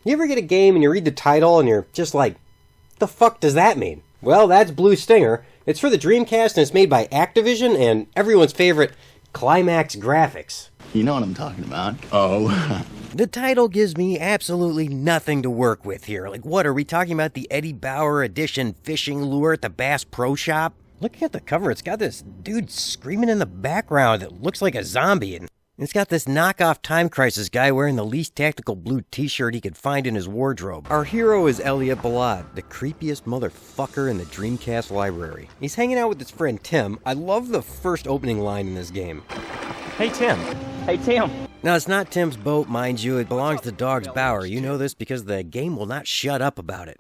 You ever get a game and you read the title and you're just like, the fuck does that mean? Well, that's Blue Stinger. It's for the Dreamcast and it's made by Activision and everyone's favorite Climax Graphics. You know what I'm talking about. Oh. The title gives me absolutely nothing to work with here. Like, what, are we talking about the Eddie Bauer edition fishing lure at the Bass Pro Shop? Looking at the cover, it's got this dude screaming in the background that looks like a zombie, and it's got this knockoff Time Crisis guy wearing the least tactical blue t-shirt he could find in his wardrobe. Our hero is Elliot Balad, the creepiest motherfucker in the Dreamcast library. He's hanging out with his friend Tim. I love the first opening line in this game. Hey, Tim. Hey, Tim. Now, it's not Tim's boat, mind you. It belongs to Dog's Bauer. You know this because the game will not shut up about it.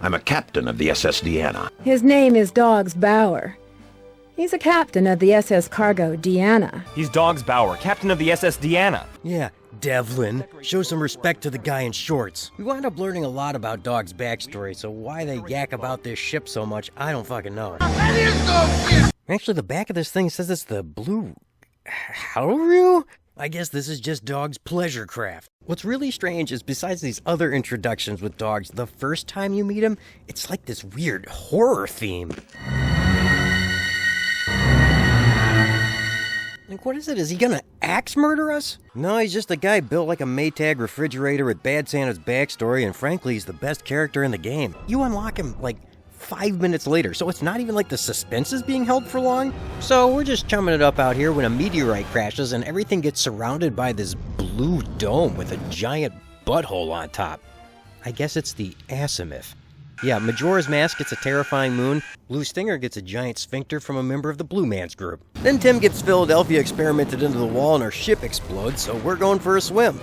I'm a captain of the SS Deanna. His name is Dog's Bauer. He's a captain of the SS Cargo Deanna. He's Dog's Bauer, captain of the SS Deanna. Yeah, Devlin. Show some respect to the guy in shorts. We wound up learning a lot about Dog's backstory, so why they yak about this ship so much, I don't fucking know. Actually, the back of this thing says it's the Blue Haru? I guess this is just Dog's pleasure craft. What's really strange is besides these other introductions with dogs, the first time you meet him, it's like this weird horror theme. Like, what is it? Is he gonna axe murder us? No, he's just a guy built like a Maytag refrigerator with Bad Santa's backstory, and frankly, he's the best character in the game. You unlock him, like, 5 minutes later, so it's not even like the suspense is being held for long. So we're just chumming it up out here when a meteorite crashes and everything gets surrounded by this blue dome with a giant butthole on top. I guess it's the azimuth. Yeah, Majora's Mask gets a terrifying moon. Blue Stinger gets a giant sphincter from a member of the Blue Man's group. Then Tim gets Philadelphia experimented into the wall and our ship explodes, so we're going for a swim.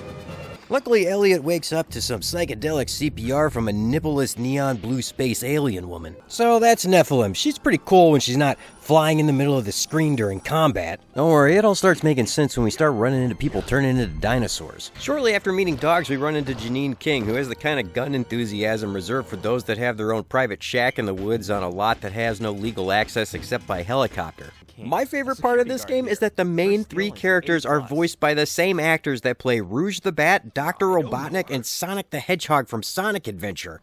Luckily, Elliot wakes up to some psychedelic CPR from a nippleless neon blue space alien woman. So that's Nephilim. She's pretty cool when she's not flying in the middle of the screen during combat. Don't worry, it all starts making sense when we start running into people turning into dinosaurs. Shortly after meeting dogs, we run into Janine King, who has the kind of gun enthusiasm reserved for those that have their own private shack in the woods on a lot that has no legal access except by helicopter. My favorite part of this game is that the main three characters are voiced by the same actors that play Rouge the Bat, Dr. Robotnik, and Sonic the Hedgehog from Sonic Adventure.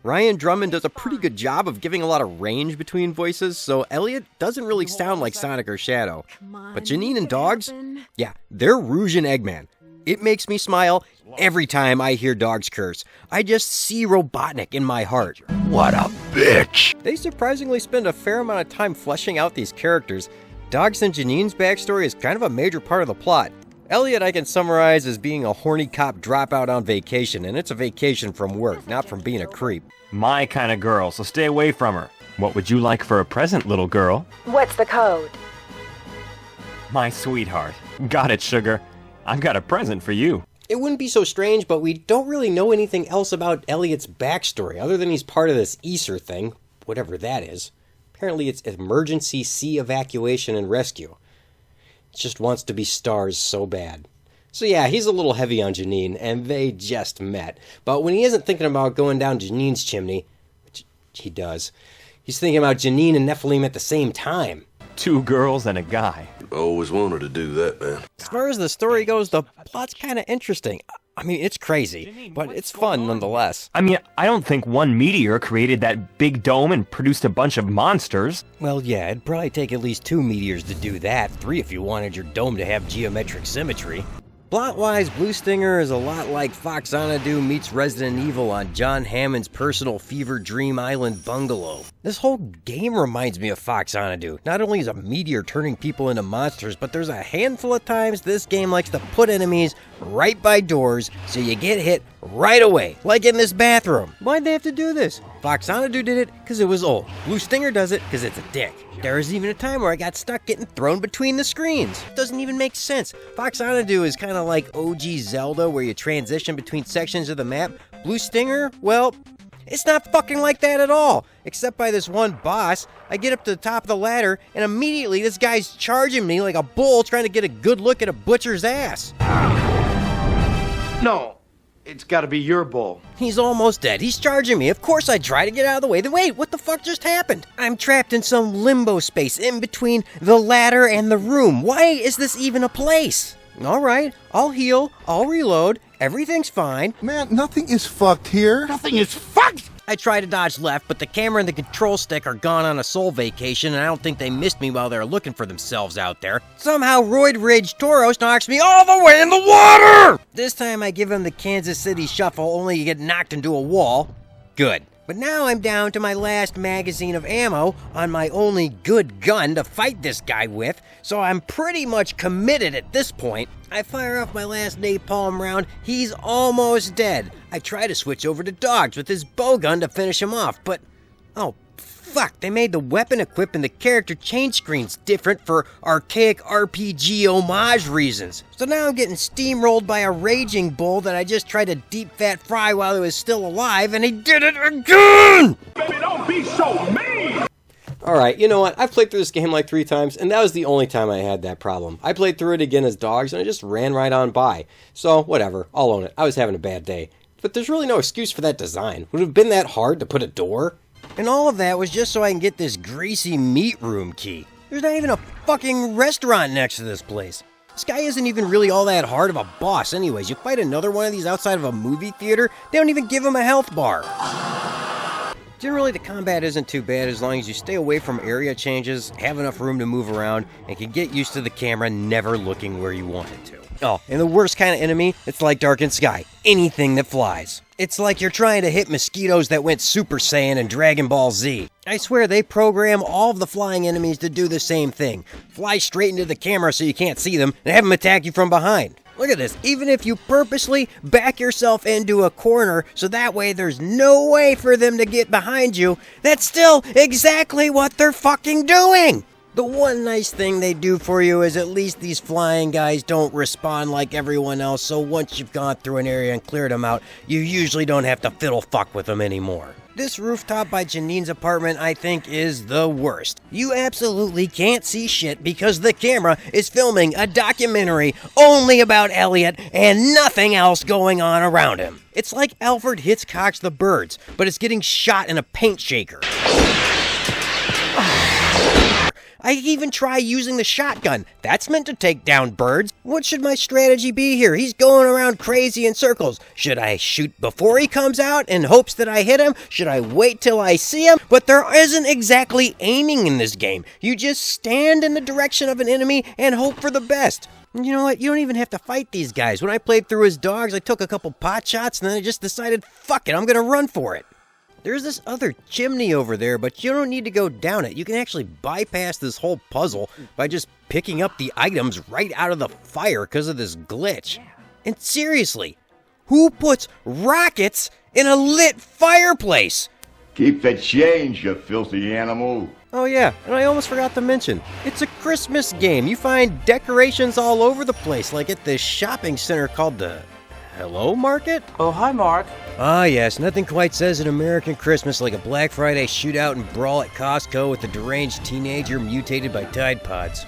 Ryan Drummond does a pretty good job of giving a lot of range between voices, so Elliot doesn't really sound like Sonic or Shadow. But Janine and Dogs, yeah, they're Rouge and Eggman. It makes me smile every time I hear Dogs curse. I just see Robotnik in my heart. What a bitch! They surprisingly spend a fair amount of time fleshing out these characters. Dogs and Janine's backstory is kind of a major part of the plot. Elliot I can summarize as being a horny cop dropout on vacation, and it's a vacation from work, not from being a creep. My kind of girl, so stay away from her. What would you like for a present, little girl? What's the code? My sweetheart. Got it, sugar. I've got a present for you. It wouldn't be so strange, but we don't really know anything else about Elliot's backstory, other than he's part of this ESER thing, whatever that is. Apparently it's Emergency Sea Evacuation and Rescue. It just wants to be stars so bad. So yeah, he's a little heavy on Janine, and they just met. But when he isn't thinking about going down Janine's chimney, which he does, he's thinking about Janine and Nephilim at the same time. 2 girls and a guy. I always wanted to do that, man. As far as the story goes, the plot's kind of interesting. I mean, it's crazy, but it's fun nonetheless. I mean, I don't think one meteor created that big dome and produced a bunch of monsters. Well, yeah, it'd probably take at least 2 meteors to do that, 3 if you wanted your dome to have geometric symmetry. Plot-wise, Blue Stinger is a lot like Fox Xanadu meets Resident Evil on John Hammond's personal fever dream island bungalow. This whole game reminds me of Fox Xanadu. Not only is a meteor turning people into monsters, but there's a handful of times this game likes to put enemies right by doors so you get hit right away, like in this bathroom. Why'd they have to do this? Fox Xanadu did it because it was old. Blue Stinger does it because it's a dick. There was even a time where I got stuck getting thrown between the screens. It doesn't even make sense. Fox Xanadu is kind of like OG Zelda where you transition between sections of the map. Blue Stinger, well, it's not fucking like that at all. Except by this one boss. I get up to the top of the ladder and immediately this guy's charging me like a bull trying to get a good look at a butcher's ass. No. It's gotta be your bull. He's almost dead. He's charging me. Of course I try to get out of the way. Then wait, what the fuck just happened? I'm trapped in some limbo space in between the ladder and the room. Why is this even a place? Alright, I'll heal, I'll reload, Everything's fine. Man, nothing is fucked here. Nothing is fucked! I try to dodge left, but the camera and the control stick are gone on a soul vacation, and I don't think they missed me while they were looking for themselves out there. Somehow, Roid Ridge Toros knocks me all the way in the water! This time I give him the Kansas City Shuffle, only to get knocked into a wall. Good. But now I'm down to my last magazine of ammo on my only good gun to fight this guy with, so I'm pretty much committed at this point. I fire off my last napalm round, he's almost dead. I try to switch over to Dogs with his bowgun to finish him off, but oh fuck, they made the weapon equip and the character change screens different for archaic RPG homage reasons. So now I'm getting steamrolled by a raging bull that I just tried to deep fat fry while he was still alive, and he did it again! Baby, don't be so mean! Alright, you know what? I've played through this game like 3 times, and that was the only time I had that problem. I played through it again as Dogs, and I just ran right on by. So, whatever, I'll own it. I was having a bad day. But there's really no excuse for that design. Would it have been that hard to put a door? And all of that was just so I can get this greasy meat room key. There's not even a fucking restaurant next to this place. This guy isn't even really all that hard of a boss anyways. You fight another one of these outside of a movie theater, they don't even give him a health bar. Generally, the combat isn't too bad as long as you stay away from area changes, have enough room to move around, and can get used to the camera never looking where you want it to. Oh, and the worst kind of enemy, it's like Darkened Sky. Anything that flies. It's like you're trying to hit mosquitoes that went Super Saiyan in Dragon Ball Z. I swear they program all of the flying enemies to do the same thing. Fly straight into the camera so you can't see them, and have them attack you from behind. Look at this, even if you purposely back yourself into a corner so that way there's no way for them to get behind you, that's still exactly what they're fucking doing! The one nice thing they do for you is at least these flying guys don't respawn like everyone else, so once you've gone through an area and cleared them out, you usually don't have to fiddle fuck with them anymore. This rooftop by Janine's apartment, I think, is the worst. You absolutely can't see shit because the camera is filming a documentary only about Elliot and nothing else going on around him. It's like Alfred Hitchcock's The Birds, but it's getting shot in a paint shaker. I even try using the shotgun. That's meant to take down birds. What should my strategy be here? He's going around crazy in circles. Should I shoot before he comes out in hopes that I hit him? Should I wait till I see him? But there isn't exactly aiming in this game. You just stand in the direction of an enemy and hope for the best. And you know what? You don't even have to fight these guys. When I played through as Dogs, I took a couple pot shots and then I just decided, fuck it, I'm gonna run for it. There's this other chimney over there, but you don't need to go down it. You can actually bypass this whole puzzle by just picking up the items right out of the fire because of this glitch. And seriously, who puts rockets in a lit fireplace? Keep the change, you filthy animal. Oh yeah, and I almost forgot to mention, it's a Christmas game. You find decorations all over the place, like at this shopping center called the Hello Market? Oh, hi, Mark. Ah yes, nothing quite says an American Christmas like a Black Friday shootout and brawl at Costco with a deranged teenager mutated by Tide Pods.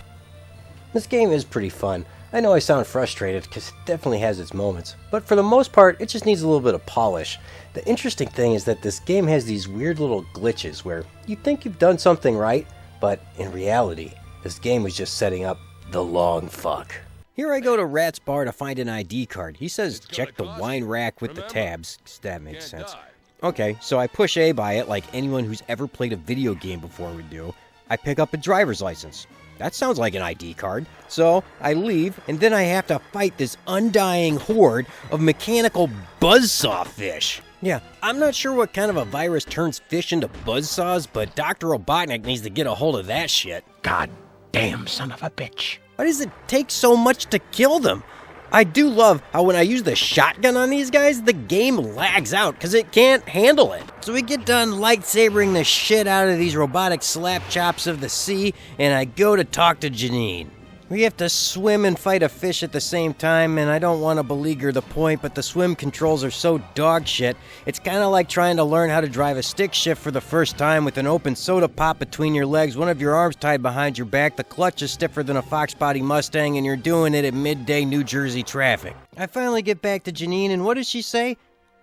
This game is pretty fun. I know I sound frustrated because it definitely has its moments, but for the most part, it just needs a little bit of polish. The interesting thing is that this game has these weird little glitches where you think you've done something right, but in reality, this game was just setting up the long fuck. Here I go to Rat's Bar to find an ID card. He says check the wine rack with the tabs, 'cause that makes sense. Okay, so I push A by it like anyone who's ever played a video game before would do. I pick up a driver's license. That sounds like an ID card. So I leave, and then I have to fight this undying horde of mechanical buzzsaw fish. Yeah, I'm not sure what kind of a virus turns fish into buzzsaws, but Dr. Robotnik needs to get a hold of that shit. God damn son of a bitch. Why does it take so much to kill them? I do love how when I use the shotgun on these guys, the game lags out because it can't handle it. So we get done lightsabering the shit out of these robotic slap chops of the sea, and I go to talk to Janine. We have to swim and fight a fish at the same time, and I don't want to beleaguer the point, but the swim controls are so dog shit. It's kind of like trying to learn how to drive a stick shift for the first time with an open soda pop between your legs, one of your arms tied behind your back, the clutch is stiffer than a Fox Body Mustang, and you're doing it at midday New Jersey traffic. I finally get back to Janine, and what does she say?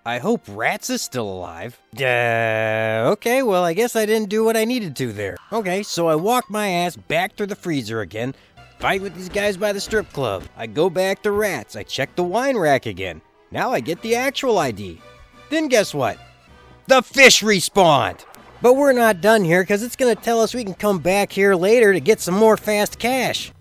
I hope Rats is still alive. Okay, well, I guess I didn't do what I needed to there. Okay, so I walk my ass back through the freezer again, fight with these guys by the strip club. I go back to Rats. I check the wine rack again. Now I get the actual ID. Then guess what? The fish respawned! But we're not done here, because it's going to tell us we can come back here later to get some more fast cash.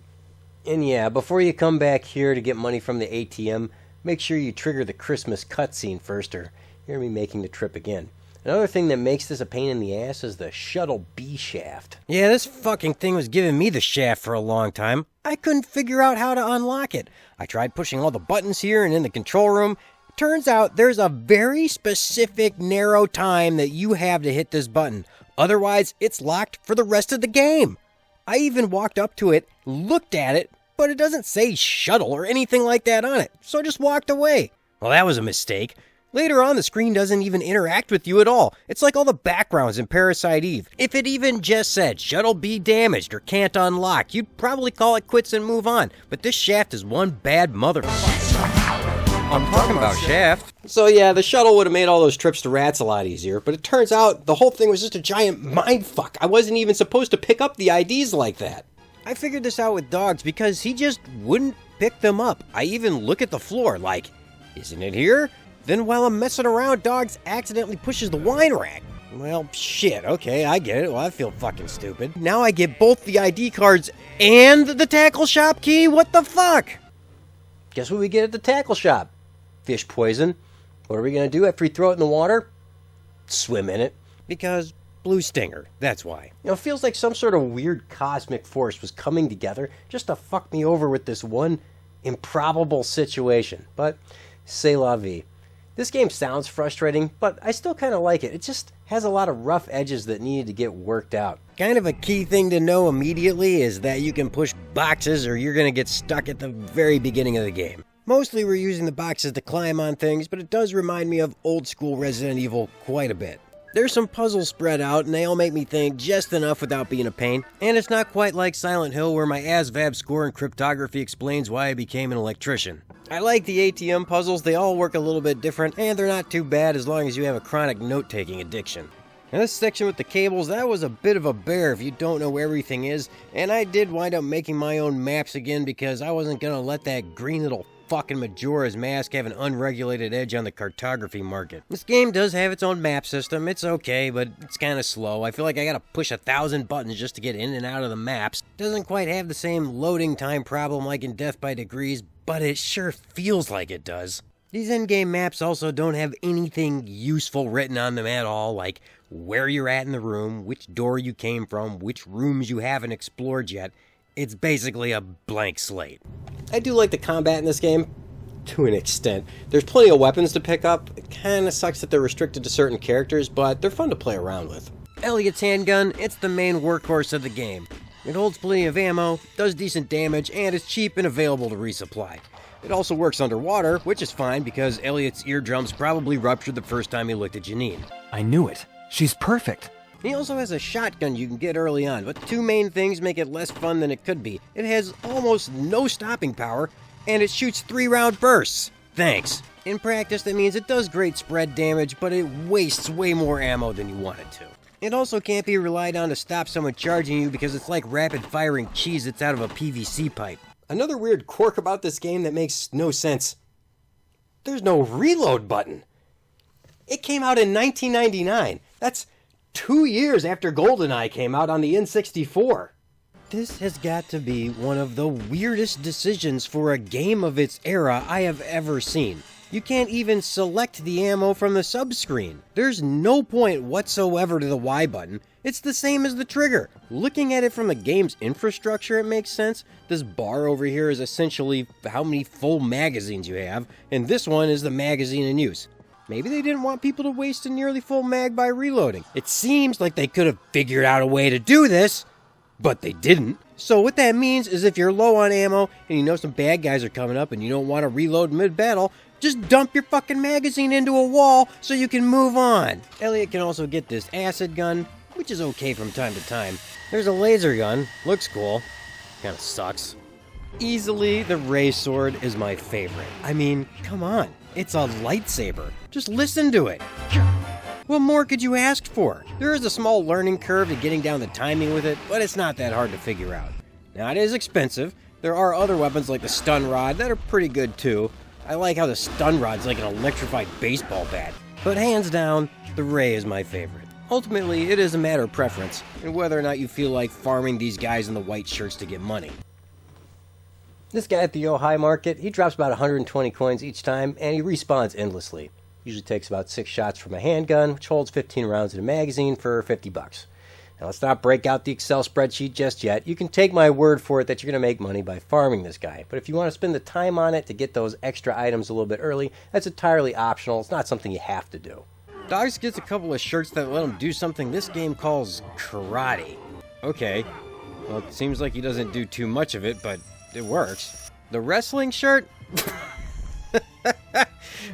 And yeah, before you come back here to get money from the ATM, make sure you trigger the Christmas cutscene first, or you're going to be making the trip again. Another thing that makes this a pain in the ass is the shuttle B shaft. Yeah, this fucking thing was giving me the shaft for a long time. I couldn't figure out how to unlock it. I tried pushing all the buttons here and in the control room. Turns out there's a very specific narrow time that you have to hit this button. Otherwise, it's locked for the rest of the game. I even walked up to it, looked at it, but it doesn't say shuttle or anything like that on it, so I just walked away. Well, that was a mistake. Later on, the screen doesn't even interact with you at all. It's like all the backgrounds in Parasite Eve. If it even just said, shuttle B damaged or can't unlock, you'd probably call it quits and move on. But this shaft is one bad motherfucker. I'm talking about shaft. So yeah, the shuttle would have made all those trips to Rats a lot easier, but it turns out the whole thing was just a giant mindfuck. I wasn't even supposed to pick up the IDs like that. I figured this out with dogs because he just wouldn't pick them up. I even look at the floor like, isn't it here? Then while I'm messing around, Dogs accidentally pushes the wine rack. Well, shit, okay, I get it. Well, I feel fucking stupid. Now I get both the ID cards and the tackle shop key? What the fuck? Guess what we get at the tackle shop? Fish poison. What are we going to do after we throw it in the water? Swim in it. Because blue stinger, that's why. You know, it feels like some sort of weird cosmic force was coming together just to fuck me over with this one improbable situation. But, c'est la vie. This game sounds frustrating, but I still kind of like it. It just has a lot of rough edges that needed to get worked out. Kind of a key thing to know immediately is that you can push boxes or you're going to get stuck at the very beginning of the game. Mostly we're using the boxes to climb on things, but it does remind me of old school Resident Evil quite a bit. There's some puzzles spread out, and they all make me think just enough without being a pain. And it's not quite like Silent Hill, where my ASVAB score in cryptography explains why I became an electrician. I like the ATM puzzles, they all work a little bit different, and they're not too bad as long as you have a chronic note-taking addiction. Now this section with the cables, that was a bit of a bear if you don't know where everything is, and I did wind up making my own maps again because I wasn't gonna let that green little fucking Majora's Mask have an unregulated edge on the cartography market. This game does have its own map system. It's okay, but it's kind of slow. I feel like I gotta push 1,000 buttons just to get in and out of the maps. Doesn't quite have the same loading time problem like in Death by Degrees, but it sure feels like it does. These endgame maps also don't have anything useful written on them at all, like where you're at in the room, which door you came from, which rooms you haven't explored yet. It's basically a blank slate. I do like the combat in this game, to an extent. There's plenty of weapons to pick up. It kind of sucks that they're restricted to certain characters, but they're fun to play around with. Elliot's handgun, it's the main workhorse of the game. It holds plenty of ammo, does decent damage, and is cheap and available to resupply. It also works underwater, which is fine because Elliot's eardrums probably ruptured the first time he looked at Janine. I knew it. She's perfect. He also has a shotgun you can get early on, but two main things make it less fun than it could be. It has almost no stopping power, and it shoots 3-round bursts. Thanks. In practice, that means it does great spread damage, but it wastes way more ammo than you want it to. It also can't be relied on to stop someone charging you because it's like rapid-firing cheese that's out of a PVC pipe. Another weird quirk about this game that makes no sense. There's no reload button. It came out in 1999. That's 2 years after GoldenEye came out on the N64. This has got to be one of the weirdest decisions for a game of its era I have ever seen. You can't even select the ammo from the subscreen. There's no point whatsoever to the Y button. It's the same as the trigger. Looking at it from the game's infrastructure, it makes sense. This bar over here is essentially how many full magazines you have, and this one is the magazine in use. Maybe they didn't want people to waste a nearly full mag by reloading. It seems like they could have figured out a way to do this, but they didn't. So what that means is if you're low on ammo and you know some bad guys are coming up and you don't want to reload mid-battle, just dump your fucking magazine into a wall so you can move on. Elliot can also get this acid gun, which is okay from time to time. There's a laser gun, looks cool, kinda sucks. Easily, the ray sword is my favorite. I mean, come on, it's a lightsaber. Just listen to it. What more could you ask for? There is a small learning curve to getting down the timing with it, but it's not that hard to figure out. Now, it is expensive. There are other weapons like the stun rod that are pretty good too. I like how the stun rod's like an electrified baseball bat. But hands down, the Ray is my favorite. Ultimately, it is a matter of preference, and whether or not you feel like farming these guys in the white shirts to get money. This guy at the Ojai market, he drops about 120 coins each time, and he respawns endlessly. Usually takes about 6 shots from a handgun, which holds 15 rounds in a magazine for 50 bucks. Now let's not break out the Excel spreadsheet just yet. You can take my word for it that you're going to make money by farming this guy. But if you want to spend the time on it to get those extra items a little bit early, that's entirely optional. It's not something you have to do. Dogs gets a couple of shirts that let him do something this game calls karate. Okay, well it seems like he doesn't do too much of it, but it works. The wrestling shirt?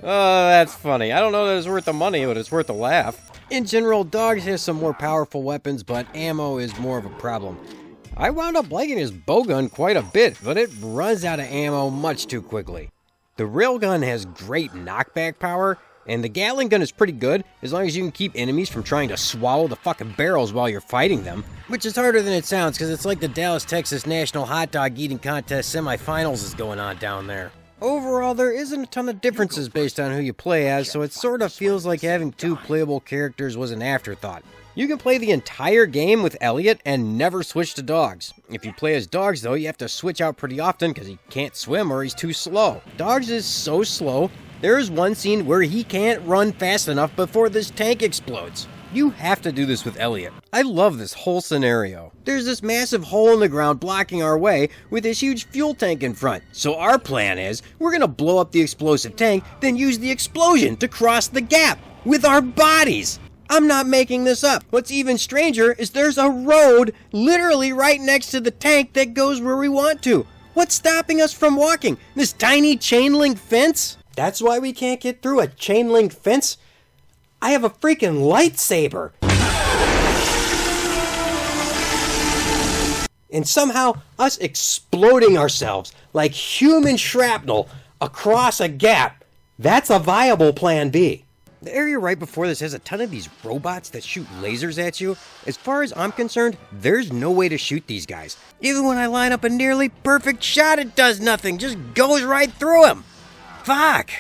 Oh, that's funny. I don't know that it's worth the money, but it's worth a laugh. In general, Dogs has some more powerful weapons, but ammo is more of a problem. I wound up liking his bowgun quite a bit, but it runs out of ammo much too quickly. The railgun has great knockback power, and the Gatling gun is pretty good, as long as you can keep enemies from trying to swallow the fucking barrels while you're fighting them. Which is harder than it sounds, because it's like the Dallas, Texas National Hot Dog Eating Contest semifinals is going on down there. Overall, there isn't a ton of differences based on who you play as, so it sort of feels like having 2 playable characters was an afterthought. You can play the entire game with Elliot and never switch to Dogs. If you play as Dogs, though, you have to switch out pretty often because he can't swim or he's too slow. Dogs is so slow, there is one scene where he can't run fast enough before this tank explodes. You have to do this with Elliot. I love this whole scenario. There's this massive hole in the ground blocking our way with this huge fuel tank in front. So our plan is, we're gonna blow up the explosive tank, then use the explosion to cross the gap with our bodies. I'm not making this up. What's even stranger is there's a road literally right next to the tank that goes where we want to. What's stopping us from walking? This tiny chain link fence? That's why we can't get through a chain link fence? I have a freaking lightsaber. And somehow, us exploding ourselves like human shrapnel across a gap, that's a viable plan B. The area right before this has a ton of these robots that shoot lasers at you. As far as I'm concerned, there's no way to shoot these guys. Even when I line up a nearly perfect shot, it does nothing, just goes right through them. Fuck!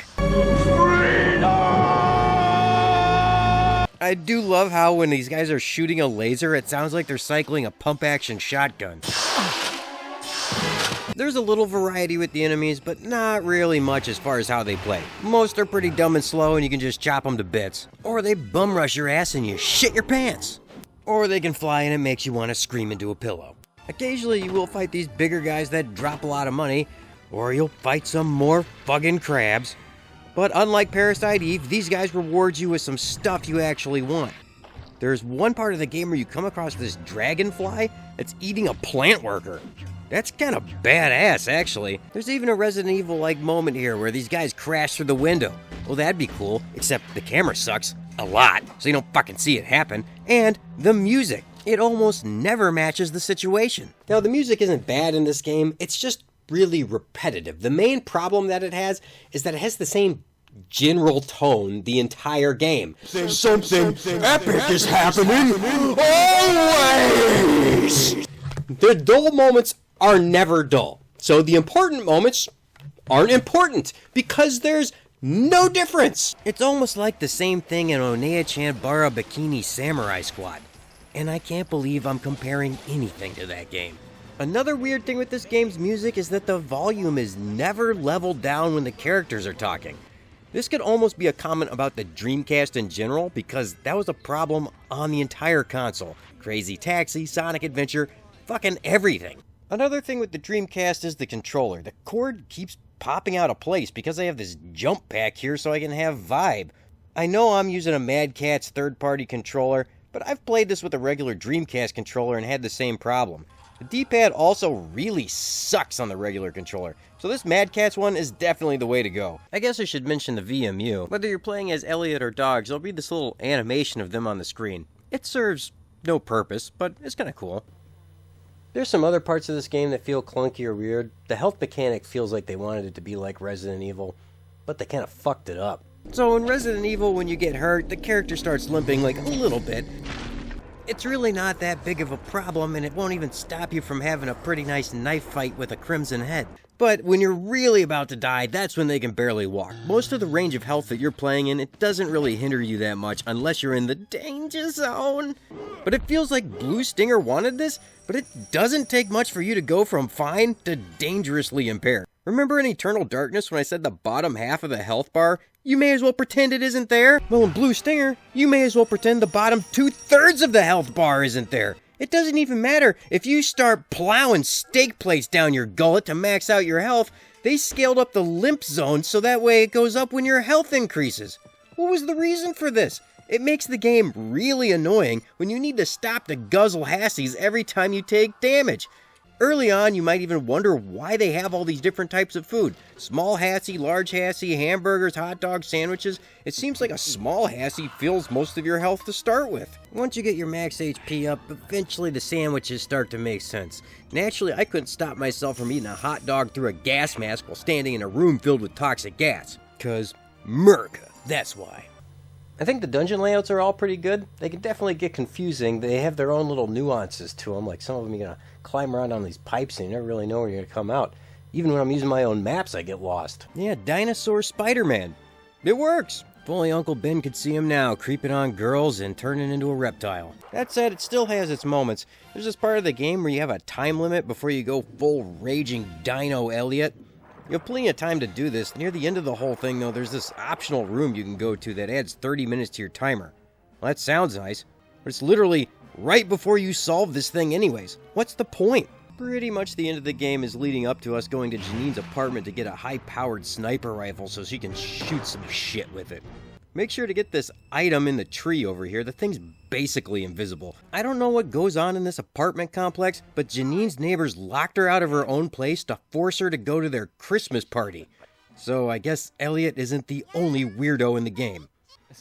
I do love how when these guys are shooting a laser, it sounds like they're cycling a pump-action shotgun. There's a little variety with the enemies, but not really much as far as how they play. Most are pretty dumb and slow and you can just chop them to bits. Or they bum rush your ass and you shit your pants. Or they can fly and it makes you want to scream into a pillow. Occasionally you will fight these bigger guys that drop a lot of money, or you'll fight some more fucking crabs. But unlike Parasite Eve, these guys reward you with some stuff you actually want. There's one part of the game where you come across this dragonfly that's eating a plant worker. That's kind of badass, actually. There's even a Resident Evil-like moment here where these guys crash through the window. Well, that'd be cool, except the camera sucks a lot, so you don't fucking see it happen. And the music. It almost never matches the situation. Now, the music isn't bad in this game, it's just really repetitive. The main problem that it has is that it has the same general tone the entire game. Something epic is happening always! The dull moments are never dull. So the important moments aren't important because there's no difference. It's almost like the same thing in Onea-Chanbara Bikini Samurai Squad. And I can't believe I'm comparing anything to that game. Another weird thing with this game's music is that the volume is never leveled down when the characters are talking. This could almost be a comment about the Dreamcast in general, because that was a problem on the entire console. Crazy Taxi, Sonic Adventure, fucking everything. Another thing with the Dreamcast is the controller. The cord keeps popping out of place because I have this jump pack here so I can have vibe. I know I'm using a Mad Catz third-party controller, but I've played this with a regular Dreamcast controller and had the same problem. The D-pad also really sucks on the regular controller, so this Mad Catz one is definitely the way to go. I guess I should mention the VMU. Whether you're playing as Elliot or Dogs, there'll be this little animation of them on the screen. It serves no purpose, but it's kinda cool. There's some other parts of this game that feel clunky or weird. The health mechanic feels like they wanted it to be like Resident Evil, but they kinda fucked it up. So in Resident Evil, when you get hurt, the character starts limping like a little bit. it's really not that big of a problem, and it won't even stop you from having a pretty nice knife fight with a crimson head. But when you're really about to die, that's when they can barely walk. Most of the range of health that you're playing in, it doesn't really hinder you that much unless you're in the danger zone. But it feels like Blue Stinger wanted this, but it doesn't take much for you to go from fine to dangerously impaired. Remember in Eternal Darkness when I said the bottom half of the health bar? You may as well pretend it isn't there. Well, in Blue Stinger, you may as well pretend the bottom 2/3 of the health bar isn't there. It doesn't even matter if you start plowing steak plates down your gullet to max out your health. They scaled up the limp zone so that way it goes up when your health increases. What was the reason for this? It makes the game really annoying when you need to stop to guzzle hassies every time you take damage. Early on, you might even wonder why they have all these different types of food. Small hassie, large hassie, hamburgers, hot dogs, sandwiches. It seems like a small hassie fills most of your health to start with. Once you get your max HP up, eventually the sandwiches start to make sense. Naturally, I couldn't stop myself from eating a hot dog through a gas mask while standing in a room filled with toxic gas. 'Cause America, that's why. I think the dungeon layouts are all pretty good. They can definitely get confusing. They have their own little nuances to them. Like some of them you're going to climb around on these pipes and you never really know where you're going to come out. Even when I'm using my own maps, I get lost. Yeah, Dinosaur Spider-Man. It works. If only Uncle Ben could see him now, creeping on girls and turning into a reptile. That said, it still has its moments. There's this part of the game where you have a time limit before you go full raging Dino Elliot. You have plenty of time to do this. Near the end of the whole thing, though, there's this optional room you can go to that adds 30 minutes to your timer. Well, that sounds nice, but it's literally right before you solve this thing anyways. What's the point? Pretty much the end of the game is leading up to us going to Janine's apartment to get a high-powered sniper rifle so she can shoot some shit with it. Make sure to get this item in the tree over here. The thing's basically invisible. I don't know what goes on in this apartment complex, but Janine's neighbors locked her out of her own place to force her to go to their Christmas party. So I guess Elliot isn't the only weirdo in the game.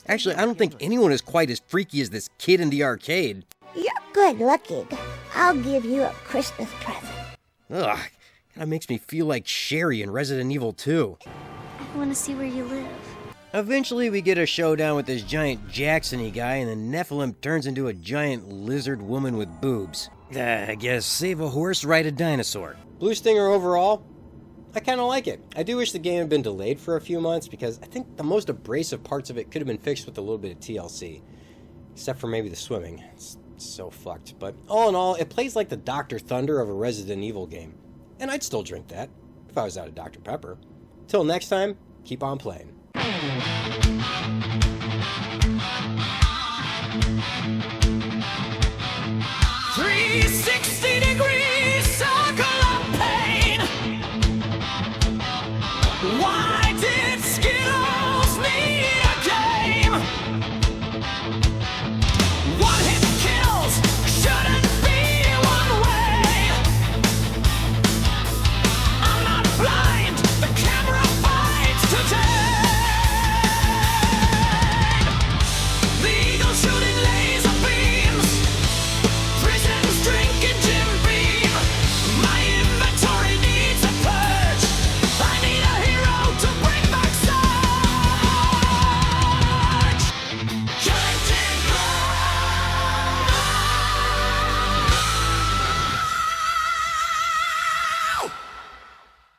Actually, I don't think anyone is quite as freaky as this kid in the arcade. You're good looking. I'll give you a Christmas present. Ugh, that makes me feel like Sherry in Resident Evil 2. I want to see where you live. Eventually, we get a showdown with this giant Jackson-y guy, and the Nephilim turns into a giant lizard woman with boobs. I guess save a horse, ride a dinosaur. Blue Stinger overall, I kind of like it. I do wish the game had been delayed for a few months because I think the most abrasive parts of it could have been fixed with a little bit of TLC. Except for maybe the swimming. It's so fucked. But all in all, it plays like the Dr. Thunder of a Resident Evil game. And I'd still drink that if I was out of Dr. Pepper. Till next time, keep on playing.